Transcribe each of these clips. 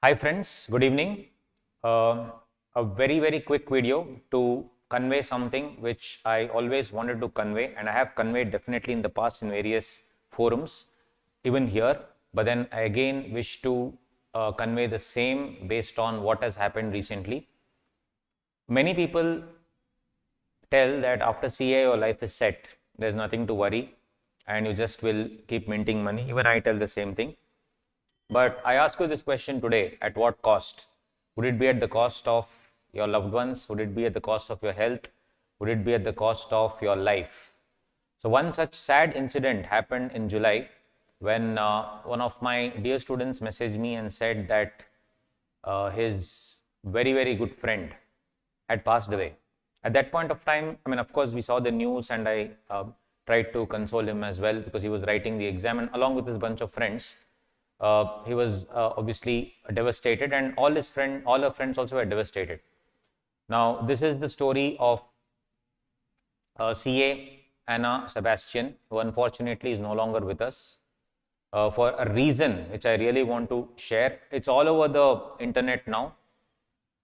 Hi friends, good evening. A very quick video to convey something which I always wanted to convey, and I have conveyed definitely in the past in various forums, even here, but then I again wish to convey the same based on what has happened recently. Many people tell that after CA your life is set, there's nothing to worry, and you just will keep minting money. Even I tell the same thing. But I ask you this question today, at what cost? Would it be at the cost of your loved ones? Would it be at the cost of your health? Would it be at the cost of your life? So one such sad incident happened in July when one of my dear students messaged me and said that his very good friend had passed away. At that point of time, I mean, of course, we saw the news and I tried to console him as well because he was writing the exam, and along with his bunch of friends, he was obviously devastated, and all her friends also were devastated. Now, this is the story of CA Anna Sebastian, who unfortunately is no longer with us for a reason which I really want to share. It's all over the internet now.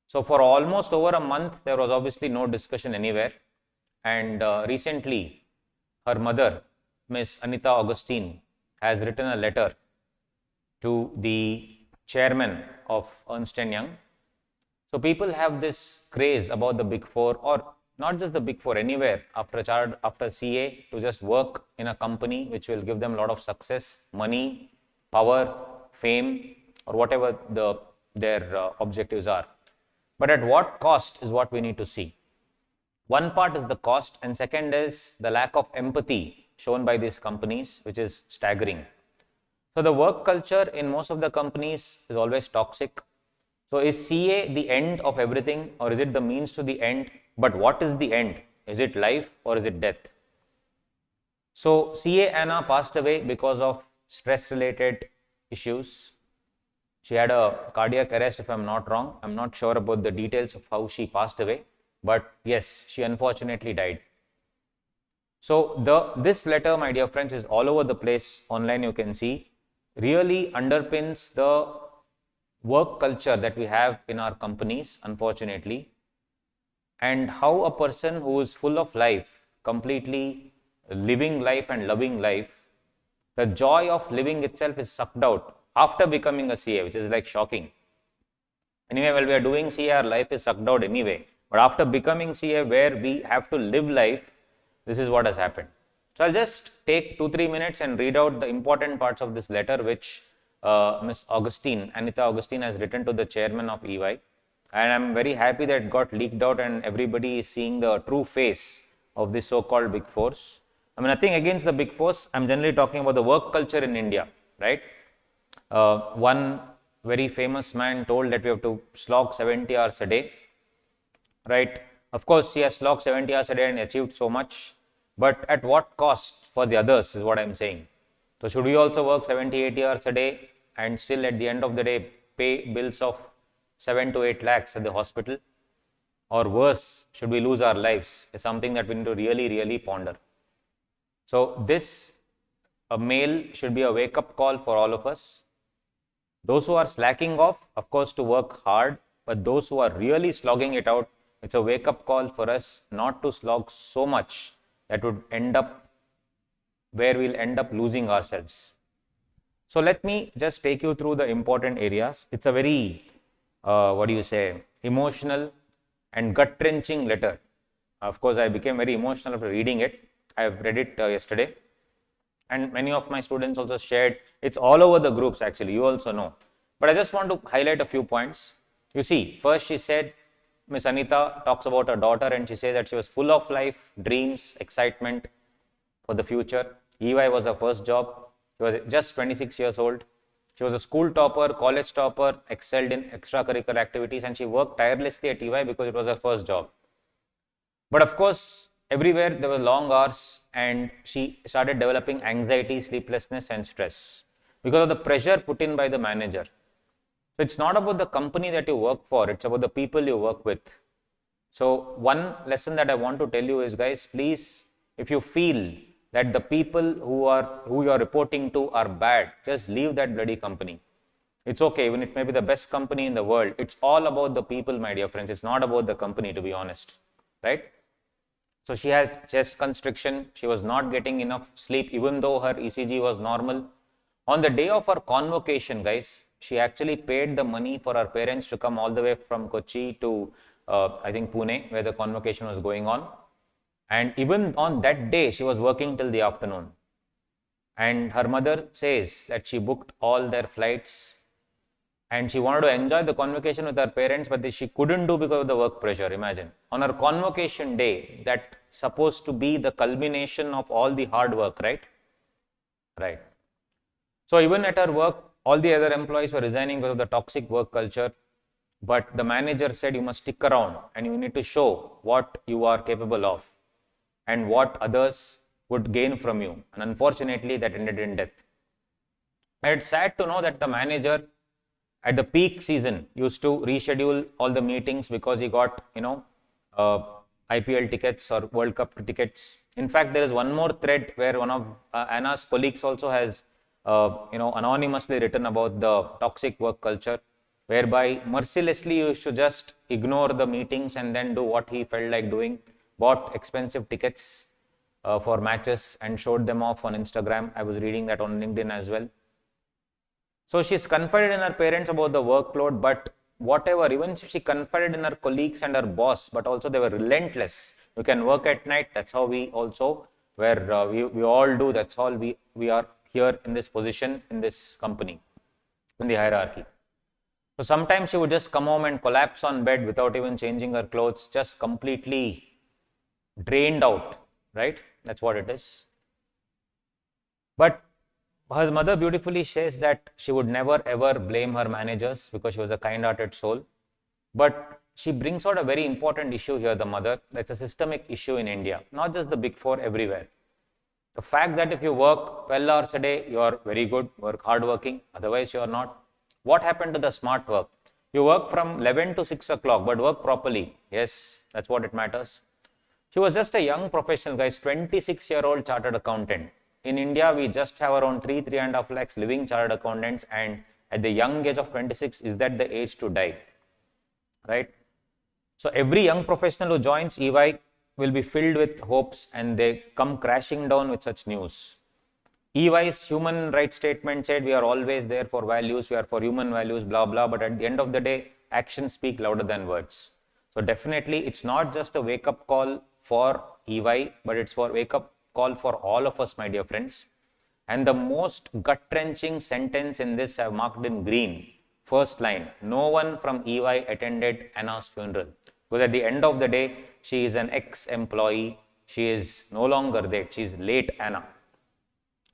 So, for almost over a month, there was obviously no discussion anywhere. And recently, her mother, Miss Anita Augustine, has written a letter to the chairman of Ernst & Young. So people have this craze about the Big Four, or not just the Big Four, anywhere after CA, to just work in a company which will give them a lot of success, money, power, fame, or whatever their objectives are. But at what cost is what we need to see. One part is the cost, and second is the lack of empathy shown by these companies, which is staggering. So the work culture in most of the companies is always toxic. So is CA the end of everything, or is it the means to the end? But what is the end? Is it life or is it death? So CA Anna passed away because of stress related issues. She had a cardiac arrest, if I'm not wrong. I'm not sure about the details of how she passed away, but yes, she unfortunately died. So this letter, my dear friends, is all over the place online. You can see really underpins the work culture that we have in our companies, unfortunately, and how a person who is full of life, completely living life and loving life, the joy of living itself is sucked out after becoming a CA, which is like shocking. Anyway, while we are doing CA, our life is sucked out anyway. But after becoming CA, where we have to live life, this is what has happened. So I'll just take 2-3 minutes and read out the important parts of this letter, which Ms. Anita Augustine, has written to the chairman of EY. And I'm very happy that it got leaked out and everybody is seeing the true face of this so-called Big Fours. I mean, nothing against the Big Fours. I'm generally talking about the work culture in India, right? One very famous man told that we have to slog 70 hours a day, right? Of course, he has slogged 70 hours a day and achieved so much, but at what cost for the others is what I'm saying. So should we also work 70, 80 hours a day and still at the end of the day pay bills of 7 to 8 lakhs at the hospital? Or worse, should we lose our lives is something that we need to really ponder. So this mail should be a wake-up call for all of us. Those who are slacking off, of course, to work hard, but those who are really slogging it out, it's a wake-up call for us not to slog so much that would end up where we'll end up losing ourselves. So let me just take you through the important areas. It's a very, emotional and gut-wrenching letter. Of course, I became very emotional after reading it. I've read it yesterday. And many of my students also shared. It's all over the groups actually, you also know. But I just want to highlight a few points. You see, first she said, Miss Anita talks about her daughter and she says that she was full of life, dreams, excitement for the future. EY was her first job. She was just 26 years old. She was a school topper, college topper, excelled in extracurricular activities, and she worked tirelessly at EY because it was her first job. But of course, everywhere there were long hours and she started developing anxiety, sleeplessness and stress because of the pressure put in by the manager. So it's not about the company that you work for, it's about the people you work with. So one lesson that I want to tell you is, guys, please, if you feel that the people who you are reporting to are bad, just leave that bloody company. It's okay, even it may be the best company in the world. It's all about the people, my dear friends. It's not about the company, to be honest, right? So she has chest constriction. She was not getting enough sleep, even though her ECG was normal. On the day of her convocation, guys, she actually paid the money for her parents to come all the way from Kochi to, I think, Pune, where the convocation was going on. And even on that day, she was working till the afternoon. And her mother says that she booked all their flights and she wanted to enjoy the convocation with her parents, but she couldn't do because of the work pressure. Imagine, on her convocation day, that supposed to be the culmination of all the hard work, right? Right. So even at her work, all the other employees were resigning because of the toxic work culture. But the manager said, you must stick around and you need to show what you are capable of and what others would gain from you. And unfortunately, that ended in death. And it's sad to know that the manager at the peak season used to reschedule all the meetings because he got, IPL tickets or World Cup tickets. In fact, there is one more thread where one of Anna's colleagues also has, anonymously written about the toxic work culture, whereby mercilessly you should just ignore the meetings and then do what he felt like doing, bought expensive tickets for matches and showed them off on Instagram. I was reading that on LinkedIn as well. So she's confided in her parents about the workload, but whatever, even she confided in her colleagues and her boss, but also they were relentless. You can work at night. That's how we also, where we all do. That's all we are here in this position, in this company, in the hierarchy. So sometimes she would just come home and collapse on bed without even changing her clothes, just completely drained out, right? That's what it is. But her mother beautifully says that she would never ever blame her managers because she was a kind-hearted soul. But she brings out a very important issue here, the mother. That's a systemic issue in India, not just the big four, everywhere. The fact that if you work 12 hours a day, you are very good, work hardworking, otherwise you are not. What happened to the smart work? You work from 11 to 6 o'clock, but work properly. Yes, that's what it matters. She was just a young professional, guys, 26-year-old chartered accountant. In India, we just have around 3.5 lakhs living chartered accountants, and at the young age of 26, is that the age to die, right? So every young professional who joins EY will be filled with hopes and they come crashing down with such news. EY's human rights statement said we are always there for values, we are for human values, blah, blah. But at the end of the day, actions speak louder than words. So definitely, it's not just a wake-up call for EY, but it's for wake-up call for all of us, my dear friends. And the most gut-wrenching sentence in this I have marked in green. First line, no one from EY attended Anna's funeral. Because at the end of the day, she is an ex-employee. She is no longer there. She is late Anna.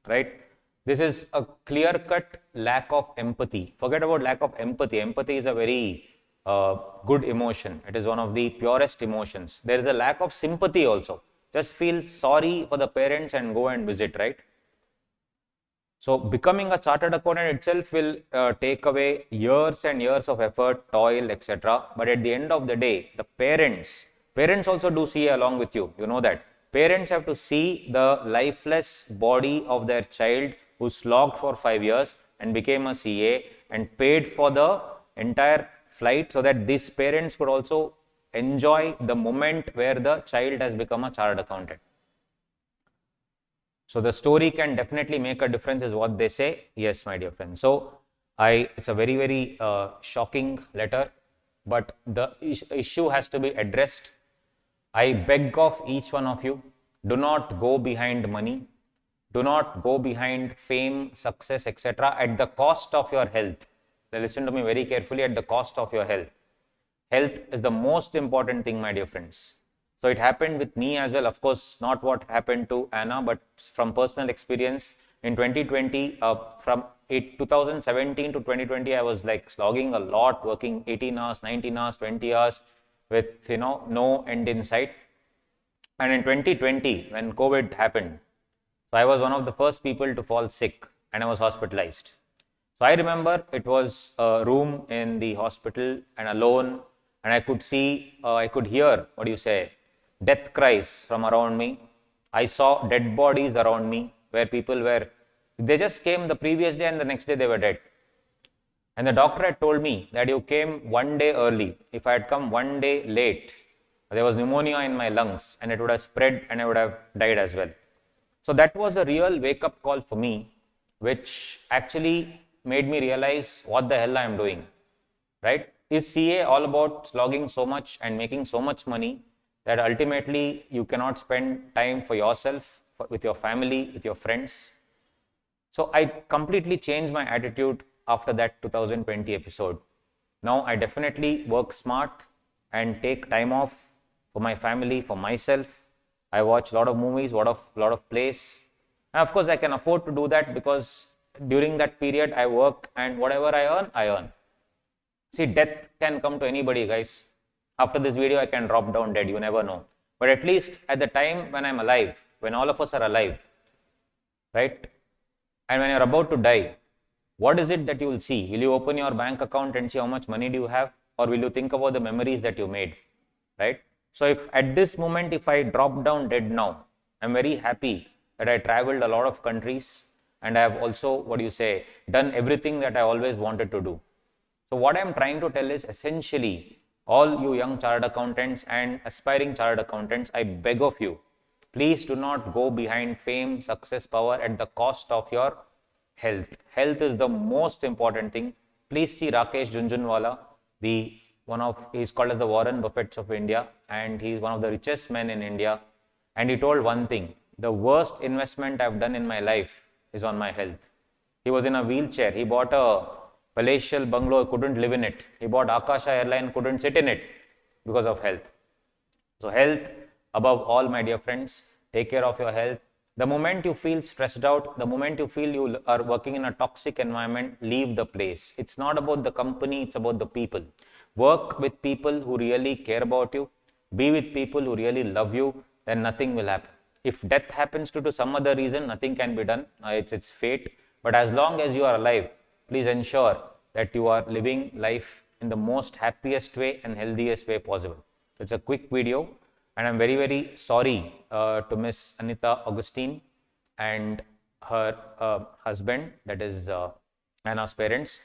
Right? This is a clear-cut lack of empathy. Forget about lack of empathy. Empathy is a very good emotion. It is one of the purest emotions. There is a lack of sympathy also. Just feel sorry for the parents and go and visit, right? So becoming a chartered accountant itself will take away years and years of effort, toil, etc. But at the end of the day, the parents also do see along with you. You know that. Parents have to see the lifeless body of their child who slogged for 5 years and became a CA and paid for the entire flight so that these parents could also enjoy the moment where the child has become a chartered accountant. So the story can definitely make a difference is what they say. Yes, my dear friends. So it's a very, very shocking letter, but the issue has to be addressed. I beg of each one of you, do not go behind money. Do not go behind fame, success, etc. at the cost of your health. Now listen to me very carefully, at the cost of your health. Health is the most important thing, my dear friends. So it happened with me as well. Of course, not what happened to Anna, but from personal experience in 2020, from 2017 to 2020, I was like slogging a lot, working 18 hours, 19 hours, 20 hours with, no end in sight. And in 2020, when COVID happened, so I was one of the first people to fall sick and I was hospitalized. So I remember it was a room in the hospital and alone, and I could see, I could hear, death cries from around me. I saw dead bodies around me where people were, they just came the previous day and the next day they were dead. And the doctor had told me that you came one day early. If I had come one day late, there was pneumonia in my lungs and it would have spread and I would have died as well. So that was a real wake up call for me, which actually made me realize what the hell I am doing, right? Is CA all about slogging so much and making so much money that ultimately you cannot spend time for yourself, with your family, with your friends? So I completely changed my attitude after that 2020 episode. Now I definitely work smart and take time off for my family, for myself. I watch a lot of movies, lot of plays. And of course I can afford to do that because during that period I work and whatever I earn. See, death can come to anybody, guys. After this video I can drop down dead, you never know. But at least at the time when I'm alive, when all of us are alive, right? And when you're about to die, what is it that you will see? Will you open your bank account and see how much money do you have? Or will you think about the memories that you made, right? So if at this moment, if I drop down dead now, I'm very happy that I traveled a lot of countries and I have also, done everything that I always wanted to do. So what I'm trying to tell is essentially, all you young chartered accountants and aspiring chartered accountants, I beg of you, please do not go behind fame, success, power at the cost of your health. Health is the most important thing. Please see Rakesh Jhunjhunwala, he's called as the Warren Buffett of India, and he's one of the richest men in India. And he told one thing: the worst investment I've done in my life is on my health. He was in a wheelchair. He bought a palatial bungalow, couldn't live in it. He bought Akasha Airline, couldn't sit in it because of health. So health above all, my dear friends. Take care of your health. The moment you feel stressed out, the moment you feel you are working in a toxic environment, leave the place. It's not about the company, it's about the people. Work with people who really care about you. Be with people who really love you, then nothing will happen. If death happens due to some other reason, nothing can be done. It's fate. But as long as you are alive, please ensure that you are living life in the most happiest way and healthiest way possible. It's a quick video. And I'm very, very sorry to Miss Anita Augustine and her husband, that is Anna's parents.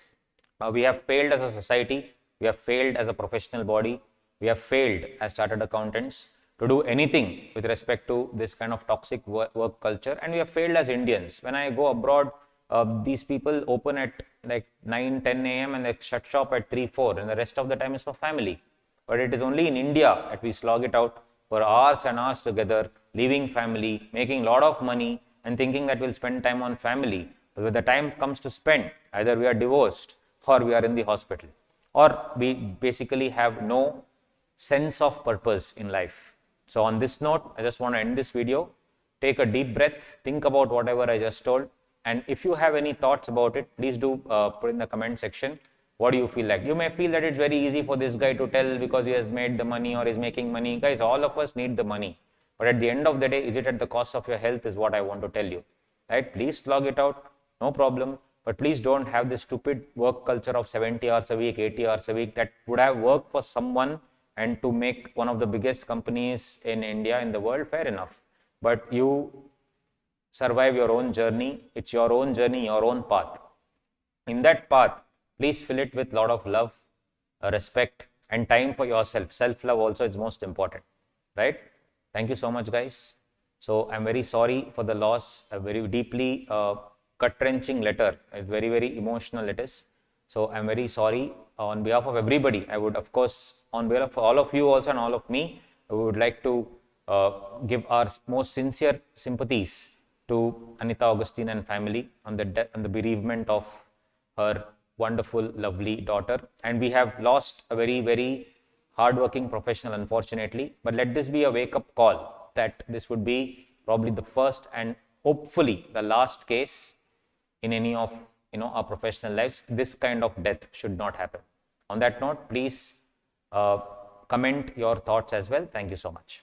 We have failed as a society. We have failed as a professional body. We have failed as chartered accountants to do anything with respect to this kind of toxic work culture. And we have failed as Indians. When I go abroad, these people open at like 9, 10 a.m. and they shut shop at 3, 4, and the rest of the time is for family. But it is only in India that we slog it out for hours and hours together, leaving family, making a lot of money and thinking that we'll spend time on family. But when the time comes to spend, either we are divorced or we are in the hospital, or we basically have no sense of purpose in life. So on this note, I just want to end this video. Take a deep breath, think about whatever I just told, and if you have any thoughts about it, please do put in the comment section. What do you feel like? You may feel that it's very easy for this guy to tell because he has made the money or is making money. Guys, all of us need the money. But at the end of the day, is it at the cost of your health is what I want to tell you. Right? Please slog it out. No problem. But please don't have this stupid work culture of 70 hours a week, 80 hours a week that would have worked for someone and to make one of the biggest companies in India, in the world, fair enough. But you survive your own journey. It's your own journey, your own path. In that path, please fill it with a lot of love, respect, and time for yourself. Self-love also is most important, right? Thank you so much, guys. So I'm very sorry for the loss, a very deeply gut-wrenching letter. It's very, very emotional it is. So I'm very sorry. On behalf of everybody, I would, of course, on behalf of all of you also and all of me, I would like to give our most sincere sympathies to Anita Augustine and family on the bereavement of her wonderful, lovely daughter. And we have lost a very, very hardworking professional, unfortunately. But let this be a wake-up call that this would be probably the first and hopefully the last case in any of our professional lives. This kind of death should not happen. On that note, please comment your thoughts as well. Thank you so much.